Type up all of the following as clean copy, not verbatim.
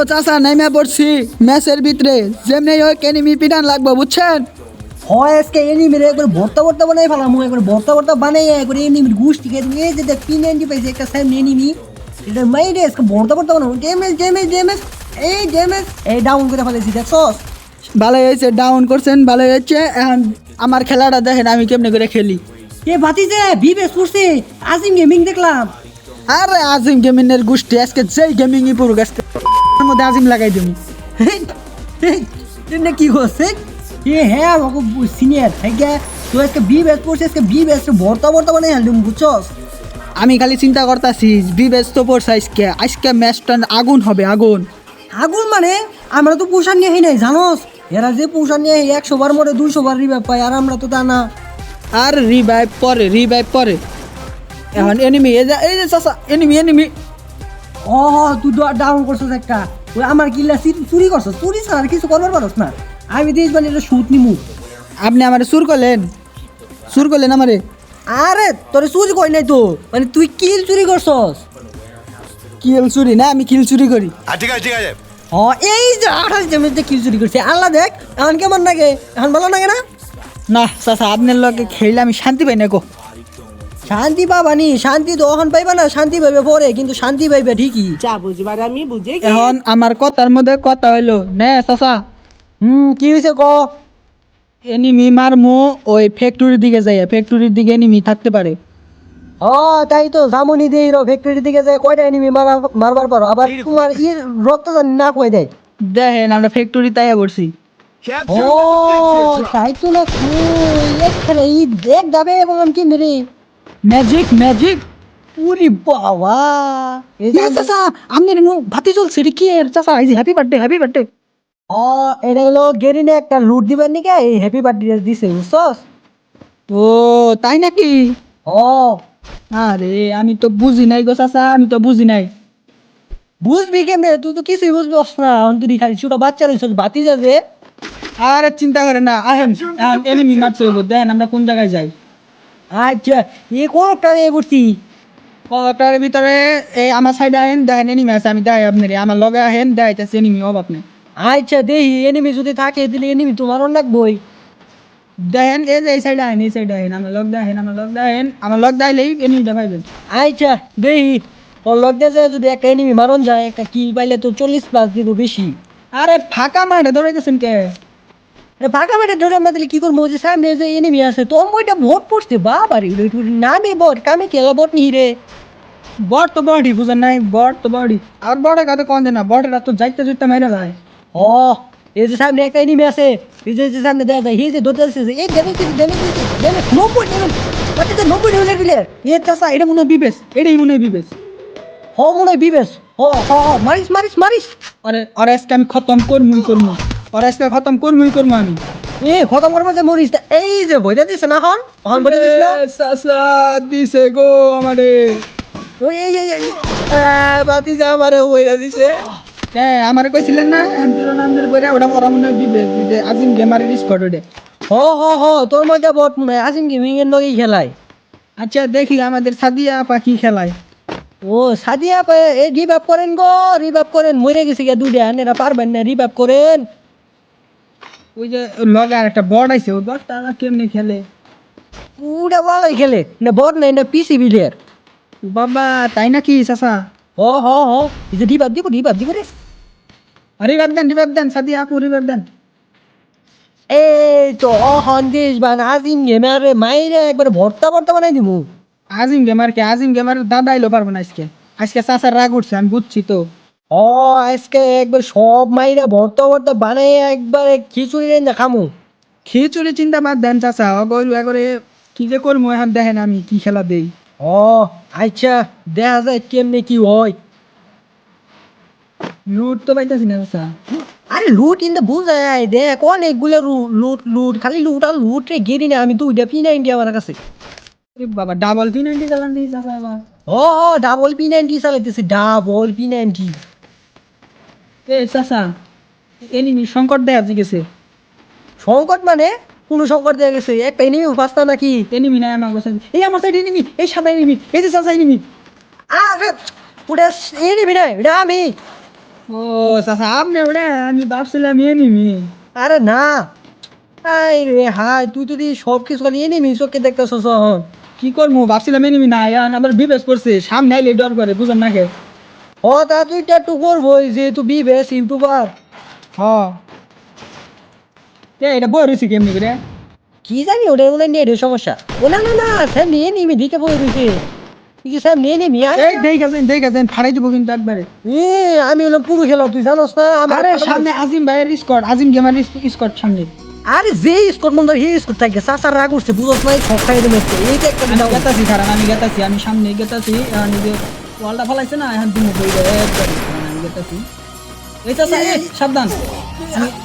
চাচা নাইমা পড়ছি ম্যাচের ভিতরে যেমনি হোক এনিমি পিটান লাগবে বুঝছেন। হয় আজকে এনিমির একবার ভর্তা ভর্তা বানাই ফেলাম, একবার ভর্তা ভর্তা বানাই একবার এনিমির গোষ্ঠী খেয়ে তুমি এই যে দেখ P90 পাইছে একটা সামনে এনিমি, এটা মাইরে আজকে ভর্তা ভর্তা বানাবো। ড্যামেজ ড্যামেজ ড্যামেজ এই ড্যামেজ এই ডাউন করে ফেলেছি দেখছস। ভালোই হয়েছে ডাউন করছেন, ভালোই হয়েছে। এখন আমার খেলাটা দেখেন আমি কেমনে করে খেলি। এ ভাতিজে বিবেশ করছে আজিম গেমিং দেখলাম। আরে আজিম গেমিংয়ের গোষ্ঠী আজকে যেই গেমিংই পুরো আজকে এর মধ্যে আজিম লাগাই দিবি। এটা কি করছে? এ হ্যাঁ আমাকে সিনিয়র হ্যাঁ গে তুই আজকে বিবেশ করছিস, আজকে বিবেশ ভর্তা ভর্তা বানাই হালুম বুঝছস। আমি খালি চিন্তা করতেছি বিবেচ তো পড়ছে আজকে আজকে ম্যাচটা আগুন হবে আগুন। আগুন মানে আমরা তো পোষণ নিয়ে নাই জানোস, এরা যে পোষণ নিয়ে 100 বার মরে 200 বার রিভাইভ পায়, আর আমরা তো তা না। আর রিভাইভ পরে এখন এনিমি এই যে চাচা এনিমি এনিমি। ও তুই ডাউন করছিস একটা, ওই আমার কিল্লা চুরি করছিস, চুরি ছাড়া আর কিছু করবার পারস না। আমি দিস মানে এটা শুট নিমু। আপনি আমারে সুর করলেন আমারে। আরে তোরে চুরি কই নাই তো, মানে তুই কিল চুরি করছস। কিল চুরি না, আমি কিল চুরি করি। ঠিক আছে ঠিক আছে। ও এই যে 28 ড্যামেজে কিল চুরি করছে, আল্লাহ দেখ এখন কেমন লাগে, এখন ভালো লাগে না? না চাচা আপনার লগে খেলে আমি শান্তি পাই না গো। শান্তি পাবানি, শান্তি তো এখন পাইবা না, শান্তি পাইবে পরে, কিন্তু শান্তি পাইবে ঠিকই। যা বুঝবার আমি বুঝে এখন আমার কথার মধ্যে কথা হইলো নে চাচা, কি হয়েছে ক? এনিমি মারমু ওই ফ্যাক্টরির দিকে যাই, ফ্যাক্টরির দিকে এনিমি থাকতে পারে। ও তাই তো জামুনি দেই ফ্যাক্টরির দিকে যায়, কয়টা এনিমি মারবার পারো, আবার তোমার রক্ত জানি না কই দেয়। দেখেন আমরা ফ্যাক্টরি তাইয়া পড়ছি। ও তাই তো না এখানে দেখ যাবে এবং আমি কি মেরে ম্যাজিক পুরি বাবা। চাচা আপনার ভাতি চলছে রে কি এর চাচা এই যে হ্যাপি বার্থডে। ও এটা হলো গেরিনে একটা লুট দিবার নিকে এই হ্যাপি বার্থডে দিছে বুঝছস। ও তাই নাকি? ও আরে আমি তো বুঝি নাই গো চাচা, আমি তো বুঝি নাই। বুঝবি কেমনে, তুই তো কিছুই বুঝবি না, অন্তরি খালি ছোট বাচ্চা রয়েছে বাতি যাবে। আরে চিন্তা করে না, আহেন এনিমি মারতে হইব, দেখেন আমরা কোন জায়গায় যাই। আচ্ছা এ কোনটা এ বুঝছি। কটার ভিতরে এই আমার সাইডে আহেন দেখেন এনিমি আছে, আমি দেখাই আপনার আমার লগে আহেন দেখাইতেছি এনিমি হব আপনি। আচ্ছা দেখি এনিমি যদি থাকে দিলে এনিমি তোমার অনেক বই। দেখেন এই যে এই সাইডে আহেন আমার লগ দেখেন আমার লগ দাইলেই এনিমিটা পাইবেন। আচ্ছা দেখি ওর লগে যে যদি একটা এনিমি মারন যায়, একটা কিল পাইলে তো 40+ দিব বেশি। আরে ফাঁকা মাঠে ধরাইতেছেন কে? ফাঁকা মাঠে ধরে আমরা তাহলে কি করবো, যে সামনে যে এনিমি আছে তোর বইটা ভোট পড়ছে বাবারে, নামে বট কামে খেলা বট নি রে। বট তো বডি বুঝেন নাই, বট তো বডি আর বড়ের কথা কন না, বটেরা তো যাইতে মেরে যায়। ও এই যে সামনে একটা এনিমি আছে, এই যে সামনে দেখা যায় এই যে ধরতে আসছে, এই ড্যামেজ 90 ড্যামেজ কত 90 ড্যামেজ দিলে। এ চাচা এটা মনে হয় বিবেশ, এটাই মনে হয় বিবেশ। হ মনে হয় বিবেশ। হ হ হ, মারিস মারিস মারিস। আরে আজকে আমি খতম করমু আর আজকে খতম করমু আমি। এ খতম করবো যে মরিস, এই যে বইটা দিছে না এখন এখন বইটা দিস না। চাচা দিছে গো আমারে। ওই এই এই এই, বাতি যা আমারে বইটা দিছে। হ্যাঁ আমারে কইছিলেন না এমপির নাম ধরে বইরা ওটা পড়া মনে হয় বিবেশ, যে আজিম গেমারের স্কোয়াড ওটা। হ হ হ, তোর মধ্যে বট মনে হয় আসিম গেমিং এর লগেই খেলায়। আচ্ছা দেখি আমাদের সাদিয়া পাখি খেলায়। ও সাদিয়া এই রিভাইভ করেন গো, রিভাইভ করেন, মরে গেছে গিয়া দুইটা, এরা পারবেন না, রিভাইভ করেন। ওই যে লগে আর একটা বড় আইছে, ওই বড়টা কেমনে খেলে? পুরা ভালোই খেলে না, বট নাই না পিসি বিলের। বাবা তাই নাকি চাচা? হ হ হ, এই যে রিভাইভ দিব রে। রিভাইভ দেন সাদিয়া আপু রিভাইভ দেন। এই তো সন্দেশ বান আজিম গেমারে মাইরে একবার ভর্তা ভর্তা বানাই দিমু। আজিম গেমার দাদা আইলো পারবো না আজকে চাচার রাগ উঠছে আমি বুঝছি তো। ও আজকে একবার সব মাইরা ভর্তা ভর্তা বানাই একবারে খিচুড়ি রেঞ্জা খামু। খিচুড়ি চিন্তা বাদ দেন চাচা, করে কি যে করবো এখন দেখেন আমি কি খেলা দেই। ও আচ্ছা দেখা যায় কেমনে কি হয়। লুট তো পাইতেছি না চাচা। আরে লুট ইন্দা বুঝা যায় দেখ অনেকগুলো লুট খালি লুট আর লুট রে গেরি না, আমি দুইটা P90 আমার কাছে। বাবা ডাবল P90 চালান দিই চাচা এবার। O double P90 চালাইতেছি, double P90। এ চাচা এনিমি সংকট দেয়া গেছে। সংকট মানে কোনো সংকট দেয়া গেছে, একটা এনিমি ফাস্তা নাকি? এনিমি নাই আমার কাছে, এই আমার সাইড এনিমি, এই সাদা এনিমি, এই যে চাচা এনিমি। আরে ওটা এনিমি নয়, এটা আমি। ও চাচা আপনি ওটা আমি ভাবছিলাম এনিমি। আরে না, আই রে হাই, তুই যদি সব কিছু খালি এনিমি চোখে দেখতেছস এখন। কি করবো ভাবছিলাম এনিমি না এখন আবার বিবেশ করছে সামনে আইলে ডর করে বুঝেন না কে। ও তা তুই একটু করবোই যেহেতু বিবেস ইউটিউবার। হ এটা বই রয়েছি কেমনি করে। কি জানি ওটার মনে নেটের সমস্যা। ও না না না, স্যার নিয়ে নিবি দিকে বই রয়েছে। তুই কি স্যার নিয়ে নিবি? এই দেখেছেন ফাড়াই দিব কিন্তু একবারে। আমি হলাম পুরো খেলা, তুই জানোস না আমার। আরে সামনে আজিম ভাইয়ের স্কোয়াড, আজিম গেমার স্কোয়াড সামনে। আরে যে স্কোর মন্দার হে স্কোর থাকে চাচার রাগ উঠছে বুঝোস নাই, সব খাই দেবে এইটা একটা আমি গেতাছি খারাপ, আমি গেতাছি, আমি সামনে গেতাছি। এখন এই যে ওয়ালটা ফলাইছে না এখন তুমি বই একবারে আমি গেতাছি। এই চাচা এই সাবধান।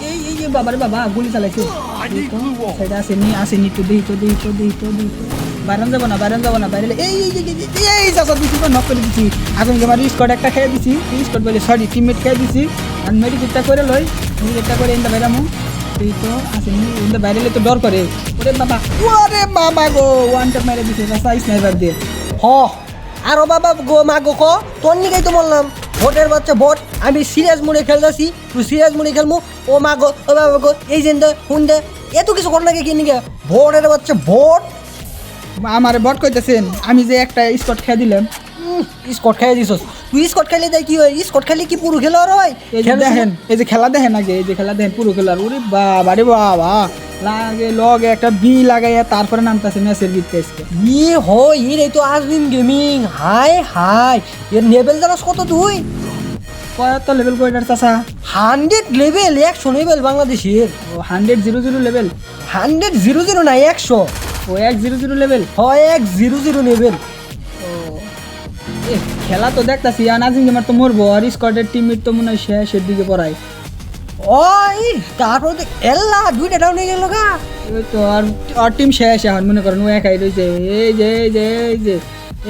এই যে বাবারে বাবা গুলি চালাইছে। সেটা আসেনি তো দেই তো বাইরান যাব না বাইরে এই চাচা দিছি তো নক করে দিছি। এখন আমার স্কোয়াড একটা খেয়ে দিছি, স্কোয়াড বলে সরি টিমমেট খেয়ে দিছি। আর মেডিকেটটা করে লই, মেডিকেটটা করে এনটা বাইরামু। এই তো আসেনি এনটা বাইরে তো ডর করে। ওরে বাবা গো ওয়ান ট্যাপ মেরে দিছে চাচা স্নাইপার দিয়ে। হ আরো বাবা গো মা গো ক তোর নিকেই তো বললাম ভোটের বাচ্চা ভোট। আমি সিরিয়াস মুডে খেলতেছি, তুই সিরিয়াস মুডে খেলমু। ও মা গো ও বাবা গো এই যে হুন্দে এত কিছু কর নাকি কি নিকে ভোটের বাচ্চা ভোট। আমারে বট কইতেছেন আমি যে একটা স্কট খেয়ে দিলাম। স্কট খাই দিছস তুই? স্কট খাইলে দেয় কি হয়? স্কট খাইলে কি পুরো খেলোয়াড় হয়? এই যে দেখেন এই যে খেলা দেখেন আগে, এই যে খেলা দেখেন পুরো খেলার। ওরে বাবা রে বাবা লাগে লগে একটা বি লাগাইয়া তারপরে নামতাছে ম্যাচের ভিতরে আজকে। ই হয় এই তো আজমিন গেমিং। হাই হাই এর লেভেল জানাস কত তুই? কত লেভেল কয়টার চাচা? 100 লেভেল, 100 লেভেল বাংলাদেশের। ও 100 লেভেল। 100 না 100। ও 100 লেভেল। হয় 100 লেভেল। ও খেলা তো দেখতাছি আর নাজিম গেমার তো মরবো আর স্কটের টিমমেট তো মনে হয় শেষের দিকে পড়ায়। ওই তারপর তো এল্লা দুইটা ডাউন হয়ে গেল গা। ওই তো আর টিম শেষ এখন মনে করেন ও একাই রয়েছে।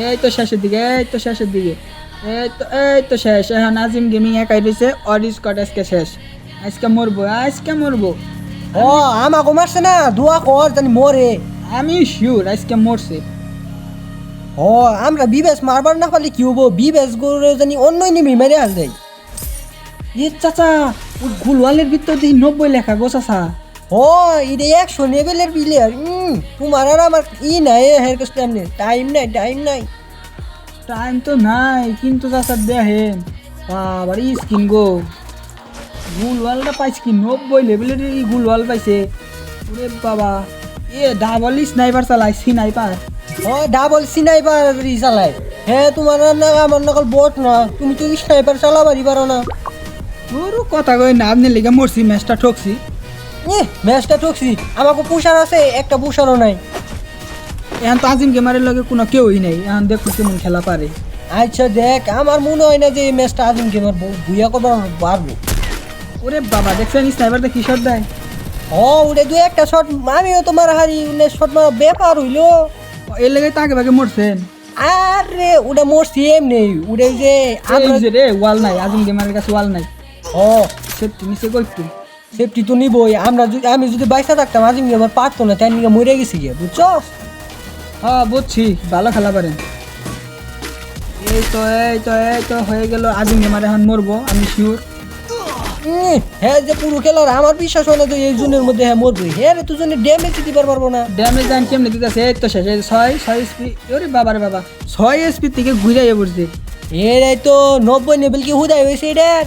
এই তো শেষের দিকে এই তো শেষ এখন নাজিম গেমিং একাই রয়েছে আর স্কট আজকে শেষ। আজকে মরবো। ও আমাকে মারছে না, দোয়া কর জানি মরে। আমি শিওর আজকে মরছে। ও আমরা বিবেস মারবার না পারলে কি হবো? বিবেস করে জানি অন্য নিবি মেরে হাল দেয়। চাচা ওই গুলওয়ালের ভিতর দিয়ে 90 লেখা গো চাচা। ও এটা 100 লেভেলের প্লেয়ার। তোমার আর আমার নাই হের কাছে টাইম নাই। টাইম তো নাই কিন্তু চাচা দেখেন বাবার স্কিন গো গুলওয়ালটা পাইছে কি 90 লেভেলের গুলওয়াল পাইছে। ওরে বাবা ডাবল স্নাইপার চালায় স্নাইপার। ও ডাবল স্নাইপার চালায়। হ্যাঁ তোমার না আমার নকল বট না, তুমি তো স্নাইপার চালাবারই পারো না। ওরও কথা কই না আপনি লেগে মরছি ম্যাচটা ঠকছি। ম্যাচটা ঠকছি, আমাকে পুষার আছে একটা পুষারও নাই। এখন তো আজিম গেমারের লগে কোনো কেউই নেই, এখন দেখো কেমন খেলা পারে। আচ্ছা দেখ আমার মনে হয় না যে এই ম্যাচটা আজিম গেমার ভুইয়া করবার পারবো। ওরে বাবা দেখছেন স্নাইপারটা কি শট দেয়। ও উঠে দু একটা শট আমিও তোমার হারি শট মারা ব্যাপার হইলো। এর লেগে তো আগে ভাগে মরছেন। আরে ওটা মোর সেম নেই উড়ে যে এই যে রে ওয়াল নাই, আজিম গেমারের কাছে ওয়াল নাই। ও সেফটি নিচে কইতো সেফটি তো নিবই। আমি যদি বাইসা থাকতাম আজিম গেমার পারতো না, তাই নিয়ে মরে গেছি গিয়ে বুঝছো। হ্যাঁ বুঝছি ভালো খেলা পারেন। এই তো হয়ে গেল আজিম গেমার এখন মরবো আমি শিওর। হ্যাঁ যে পুরো খেলার আমার বিশ্বাস হয় না তো এই জুনের মধ্যে হ্যাঁ মরবই। হ্যাঁ রে তুই জন্য ড্যামেজ দিতে পারবো না। ড্যামেজ আন কেমনে দিতেছে? এই তো শেষ 6 এসপি। ওরে বাবারে বাবা 6 এসপি থেকে ঘুরাইয়ে পড়ছে। এরাই তো 90 লেভেল কি হুদাই হয়েছে এটার।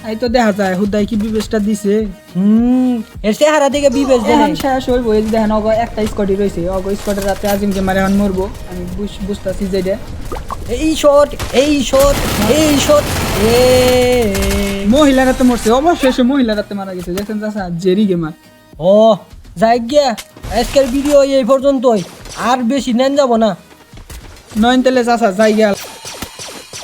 এই তো দেখা যায় হুদাই কি বিবেশটা দিছে। এর চেহারা থেকে বিবেচ দেয়। এখন শেষ হইব। এই যে দেখেন অগ একটা স্কোয়াডই রয়েছে, অগ স্কোয়াডের রাতে আজিম গেমার এখন মরবো আমি বুঝতেছি যেটা। এই শট এ মহিলারা তো মরছে অবশেষে, মহিলারা তো মারা গেছে দেখেন চাচা জেরি গেমার। ও যাই গিয়া আজকের ভিডিও এই পর্যন্তই, আর বেশি নেন যাব না। নয়ন তেলে চাচা যাই গেল।